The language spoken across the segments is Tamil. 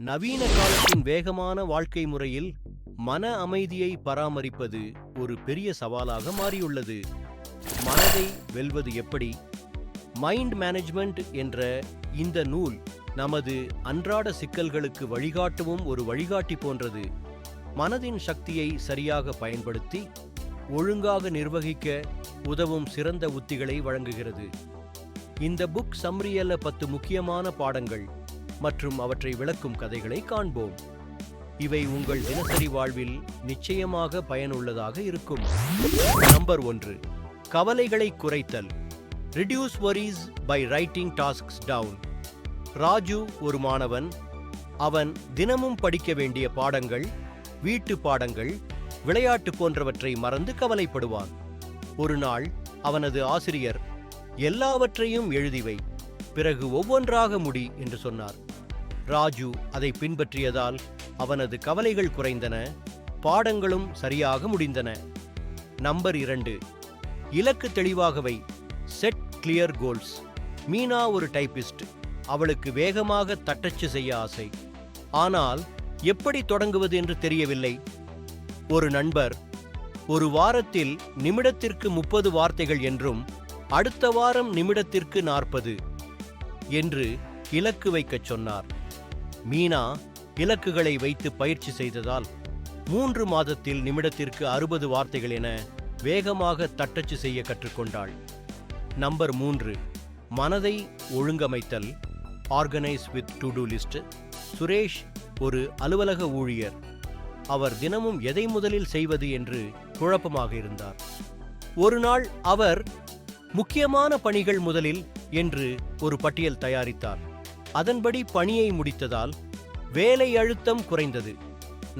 நவீன காலத்தின் வேகமான வாழ்க்கை முறையில் மன அமைதியை பராமரிப்பது ஒரு பெரிய சவாலாக மாறியுள்ளது. மனதை வெல்வது எப்படி? மைண்ட் மேனேஜ்மெண்ட் என்ற இந்த நூல் நமது அன்றாட சிக்கல்களுக்கு வழிகாட்டவும் ஒரு வழிகாட்டி போன்றது. மனதின் சக்தியை சரியாக பயன்படுத்தி ஒழுங்காக நிர்வகிக்க உதவும் சிறந்த உத்திகளை வழங்குகிறது. இந்த புக் சம்மரியில 10 முக்கியமான பாடங்கள் மற்றும் அவற்றை விளக்கும் கதைகளை காண்போம். இவை உங்கள் தினசரி வாழ்வில் நிச்சயமாக பயனுள்ளதாக இருக்கும். நம்பர் 1, கவலைகளை குறைத்தல். Reduce worries by writing tasks down. Raju ஒரு மாணவன். அவன் தினமும் படிக்க வேண்டிய பாடங்கள், வீட்டு பாடங்கள், விளையாட்டு போன்றவற்றை மறந்து கவலைப்படுவான். ஒரு நாள் அவனது ஆசிரியர், எல்லாவற்றையும் எழுதிவை, பிறகு ஒவ்வொன்றாக முடி என்று சொன்னார். ராஜு அதை பின்பற்றியதால் அவனது கவலைகள் குறைந்தன, பாடங்களும் சரியாக முடிந்தன. நம்பர் 2, இலக்கு தெளிவாகவை. Set clear goals. மீனா ஒரு டைப்பிஸ்ட். அவளுக்கு வேகமாக தட்டச்சு செய்ய ஆசை. ஆனால் எப்படி தொடங்குவது என்று தெரியவில்லை. ஒரு நண்பர், ஒரு வாரத்தில் நிமிடத்திற்கு 30 வார்த்தைகள் என்றும் அடுத்த வாரம் நிமிடத்திற்கு 40 என்று இலக்கு வைக்கச் சொன்னார். மீனா இலக்குகளை வைத்து பயிற்சி செய்ததால் 3 மாதத்தில் நிமிடத்திற்கு 60 வார்த்தைகள் என வேகமாக தட்டச்சு செய்ய கற்றுக்கொண்டாள். நம்பர் 3, மனதை ஒழுங்கமைத்தல். Organise with to do list. Suresh ஒரு அலுவலக ஊழியர். அவர் தினமும் எதை முதலில் செய்வது என்று குழப்பமாக இருந்தார். ஒரு நாள் அவர் முக்கியமான பணிகள் முதலில் என்று ஒரு பட்டியல் தயாரித்தார். அதன்படி பணியை முடித்ததால் வேலை அழுத்தம் குறைந்தது.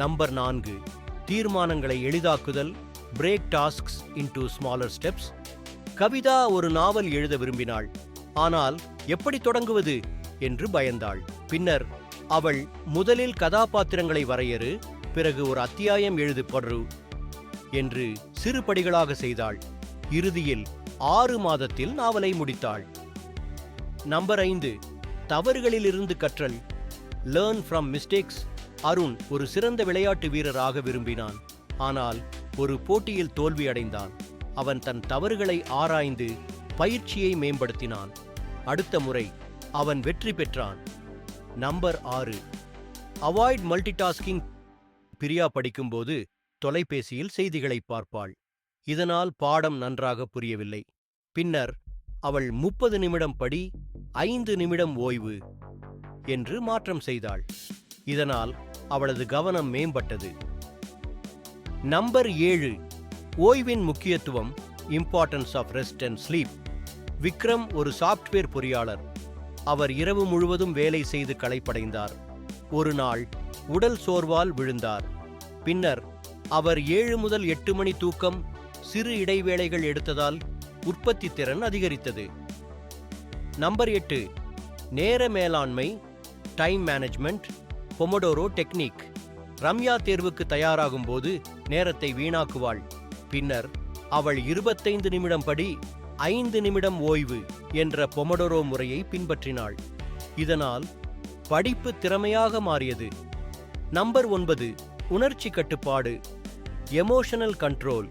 நம்பர் 4, தீர்மானங்களை எளிதாக்குதல். Break tasks into smaller steps. Kavitha ஒரு நாவல் எழுத விரும்பினாள். ஆனால் எப்படி தொடங்குவது என்று பயந்தாள். பின்னர் அவள் முதலில் கதாபாத்திரங்களை வரையறு, பிறகு ஒரு அத்தியாயம் எழுதப்படு என்று சிறு படிகளாக செய்தாள். இறுதியில் 6 மாதத்தில் நாவலை முடித்தாள். நம்பர் 5, தவறுகளிலிருந்து கற்றல். Learn from mistakes. அருண் ஒரு சிறந்த விளையாட்டு வீரராக விரும்பினான். ஆனால் ஒரு போட்டியில் தோல்வி அடைந்தான். அவன் தன் தவறுகளை ஆராய்ந்து பயிற்சியை மேம்படுத்தினான். அடுத்த முறை அவன் வெற்றி பெற்றான். Number 6, avoid multitasking. பிரியா படிக்கும்போது தொலைபேசியில் செய்திகளை பார்ப்பாள். இதனால் பாடம் நன்றாக புரியவில்லை. பின்னர் அவள் 30 நிமிடம் படி, 5 நிமிடம் ஓய்வு என்று மாற்றம் செய்தாள். இதனால் அவளது கவனம் மேம்பட்டது. நம்பர் 7, ஓய்வின் முக்கியத்துவம். Importance of rest and sleep. Vikram ஒரு சாப்ட்வேர் பொறியாளர். அவர் இரவு முழுவதும் வேலை செய்து களைப்படைந்தார். ஒரு நாள் உடல் சோர்வால் விழுந்தார். பின்னர் அவர் 7 முதல் 8 மணி தூக்கம், சிறு இடைவேளைகள் எடுத்ததால் உற்பத்தி திறன் அதிகரித்தது. நம்பர் 8, நேர மேலாண்மை. Time management. Pomodoro technique. Ramya தேர்வுக்கு தயாராகும் போது நேரத்தை வீணாக்குவாள். பின்னர் அவள் 25 நிமிடம் படி, 5 நிமிடம் ஓய்வு என்ற பொமோடோரோ முறையை பின்பற்றினாள். இதனால் படிப்பு திறமையாக மாறியது. நம்பர் 9, உணர்ச்சி கட்டுப்பாடு. Emotional control.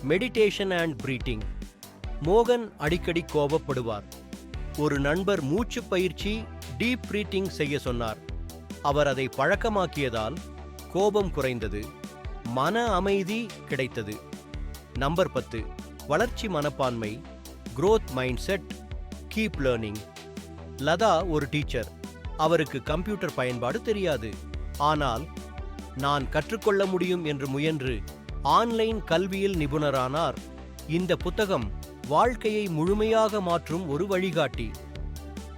Meditation and breathing. மோகன் அடிக்கடி கோபப்படுவார். ஒரு நண்பர் மூச்சு பயிற்சி, டீப் பிரீத்திங் செய்ய சொன்னார். அவர் அதை பழக்கமாக்கியதால் கோபம் குறைந்தது, மன அமைதி கிடைத்தது. நம்பர் 10, வளர்ச்சி மனப்பான்மை. growth mindset. Keep learning. Latha ஒரு டீச்சர். அவருக்கு கம்ப்யூட்டர் பயன்பாடு தெரியாது. ஆனால் நான் கற்றுக்கொள்ள முடியும் என்று முயன்று ஆன்லைன் கல்வியில் நிபுணரானார். இந்த புத்தகம் வாழ்க்கையை முழுமையாக மாற்றும் ஒரு வழிகாட்டி.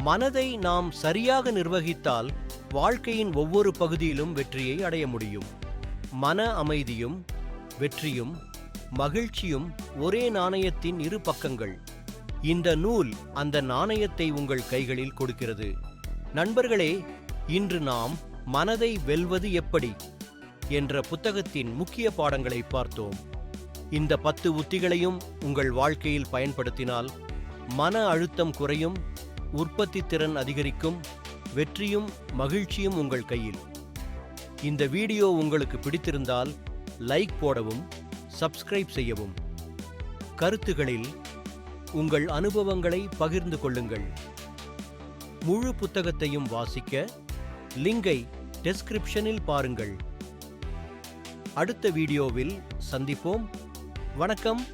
மனதை நாம் சரியாக நிர்வகித்தால் வாழ்க்கையின் ஒவ்வொரு பகுதியிலும் வெற்றியை அடைய முடியும். மன அமைதியும் வெற்றியும் மகிழ்ச்சியும் ஒரே நாணயத்தின் 2 பக்கங்கள். இந்த நூல் அந்த நாணயத்தை உங்கள் கைகளில் கொடுக்கிறது. நண்பர்களே, இன்று நாம் மனதை வெல்வது எப்படி என்ற புத்தகத்தின் முக்கிய பாடங்களை பார்த்தோம். இந்த 10 உத்திகளையும் உங்கள் வாழ்க்கையில் பயன்படுத்தினால் மன அழுத்தம் குறையும், உற்பத்தி திறன் அதிகரிக்கும், வெற்றியும் மகிழ்ச்சியும் உங்கள் கையில். இந்த வீடியோ உங்களுக்கு பிடித்திருந்தால் லைக் போடவும், சப்ஸ்கிரைப் செய்யவும். கருத்துகளில் உங்கள் அனுபவங்களை பகிர்ந்து கொள்ளுங்கள். முழு புத்தகத்தையும் வாசிக்க லிங்கை டெஸ்கிரிப்ஷனில் பாருங்கள். அடுத்த வீடியோவில் சந்திப்போம். வணக்கம்.